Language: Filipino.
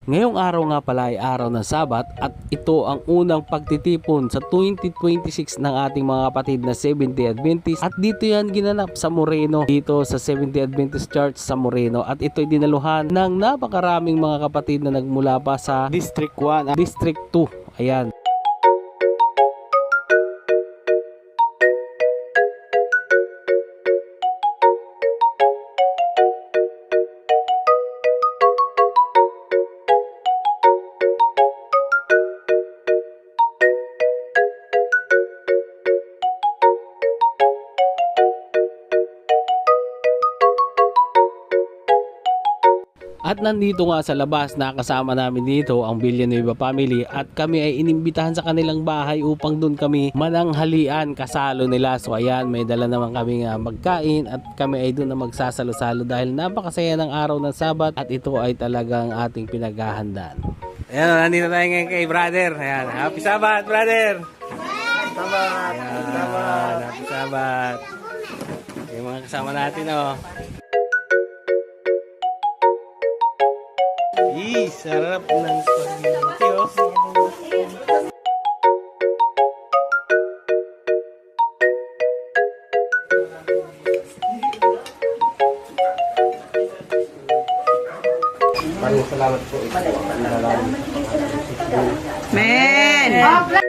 Ngayong araw nga pala ay araw ng Sabat at ito ang unang pagtitipon sa 2026 ng ating mga kapatid na Seventh-day Adventist at dito yan ginanap sa Moreno, dito sa Seventh-day Adventist Church sa Moreno, at ito'y dinaluhan ng napakaraming mga kapatid na nagmula pa sa District 1 at District 2. Ayan. At nandito nga sa labas, nakasama namin dito ang Villanueva family at kami ay inimbitahan sa kanilang bahay upang doon kami mananghalian kasalo nila. So ayan, may dala naman kami magkain at kami ay doon na magsasalo-salo dahil napakasaya ng araw ng Sabat at ito ay talagang ating pinaghahandaan. Ayan, nandito tayo ngayon kay brother. Ayan, happy Sabat brother! Sabat! Sabat! Happy Sabat! Yung mga kasama natin oh. Sarap ng spaghetti oh. Maraming salamat po. Men!